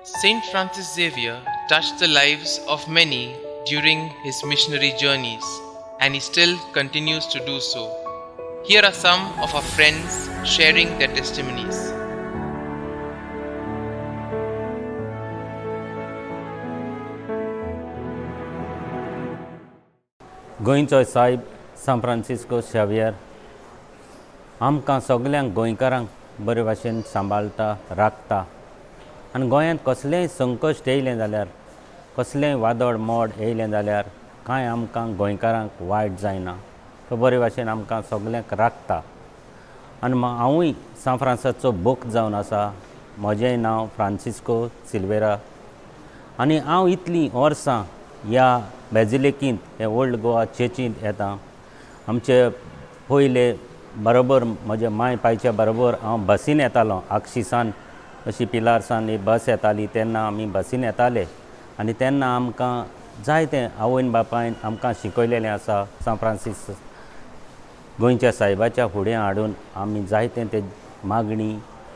Saint Francis Xavier touched the lives of many during his missionary journeys, and he still continues to do so. Here are some of our friends sharing their testimonies. गोंयचो सायब San Francisco शेवियर आमकां सगल्यांक गोंयकारांक बरे भाशेन सांबाळटा राखता आनी गोंयांत कसलेंय संकश्ट येयलें जाल्यार कसलेंय वादळ मोड येयलें जाल्यार कांय आमकां गोंयकारांक वायट जायना. तो बरे भाशेन आमकां सगल्यांक राखता आनी हांवूय सान फ्रांसाचो भक्त जावन आसा. म्हजेंय नांव फ्रांसिस्को सिल्वेरा आनी हांव इतलीं वर्सां ह्या बेजिलिकेंत हे ओल्ड गोवा चर्चींत येता. आमचे पयले बरोबर म्हज्या माय पायच्या बरोबर हांव बसीन येतालो. आगशीसान अशी पिलारसान ही बस येताली तेन्ना आमी बसीन येताले आनी तेन्ना आमकां जायतें आवयन बापायन आमकां शिकयलेलें आसा. सान फ्रांसीस गोंयच्या सायबाच्या फुडें हाडून आमी जायतें ते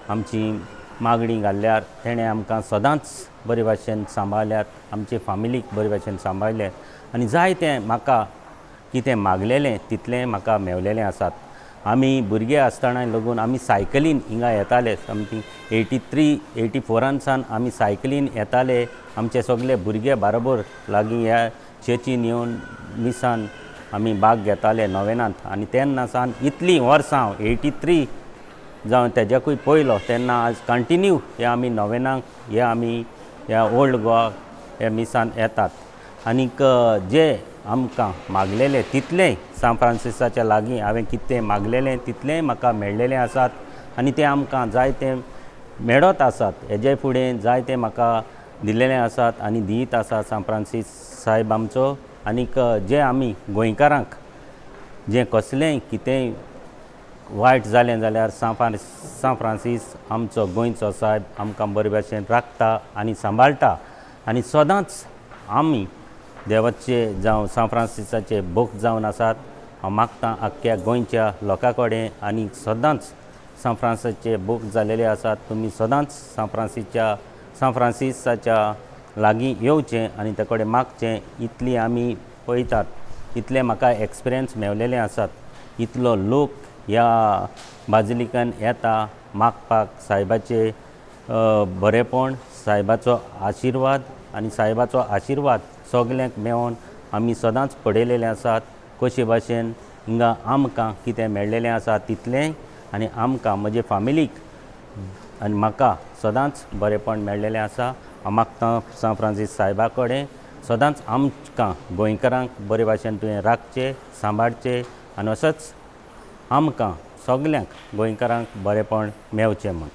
आमची मागणी घाल्ल्यार तेणें आमकां सदांच बरे भाशेन सांबाळल्यात, आमचे फामिलीक बरे भाशेन सांबाळले आनी जायतें म्हाका कितें मागलेलें तितलें म्हाका मेवलेलें आसात. आमी भुरगे आसतना लागून आमी सायकलीन हिंगा येताले. सामकी 84 सान आमी सायकलीन येताले. आमचे सगळे भुरगे बरोबर लागीं ह्या चर्चीन येवन मिसान आमी भाग घेताले नोवेनांत आनी तेन्ना सावन इतलीं वर्सां 83 जावं तेज्याकूय पयलो तेन्ना आज कंटिन्यू हे आमी नोवेनांक हे आमी ह्या ओल्ड गोवा हे मिसान येतात. आनीक जे आमकां मागलेलें तितलेंय सान फ्रांसिसाच्या लागीं हांवें कितें मागलेलें तितलेंय म्हाका मेळ्ळेलें आसात आनी तें आमकां जायतें मेळत आसात. हेजे फुडें जायतें म्हाका दिलेलें आसात आनी दीत आसा सान फ्रांसीस सायब आमचो. आनीक जे आमी गोंयकारांक जें कसलेंय कितेंय वायट जालें जाल्यार सान फ्रांसीस आमचो गोंयचो सायब आमकां बरे भाशेन राखता आनी सांबाळटा आनी सदांच आमी देवाचे जावं सान फ्रांसिसाचे भक्त जावन आसात. हांव मागतां आख्ख्या गोंयच्या लोकां कडेन आनी सदांच सान फ्रांसिसाचे भक्त जालेले आसात. तुमी सदांच सान फ्रांसिसाच्या लागीं येवचें आनी ते कडेन मागचें. इतली आमी पळयतात इतले म्हाका एक्सपिरियन्स मेवलेले आसात. इतलो लोक ह्या बाजिलिकान येता मागपाक सायबाचे बरेपण, सायबाचो आशिर्वाद आनी सायबाचो आशिर्वाद सगल्यांक मेळोन आमी सदांच पळयलेले आसात. कशे भाशेन हिंगा आमकां कितें मेळ्ळेलें आसा तितलेंय आनी आमकां म्हजे फामिलीक आनी म्हाका सदांच बरेपण मेळ्ळेलें आसा. हांव मागतां सान फ्रांसीस सायबा कडेन सदांच आमकां गोंयकारांक बरे भाशेन तुवें राखचें, सांबाळचें आनी असोच आमकां सगल्यांक गोंयकारांक बरेपण मेवचें म्हूण.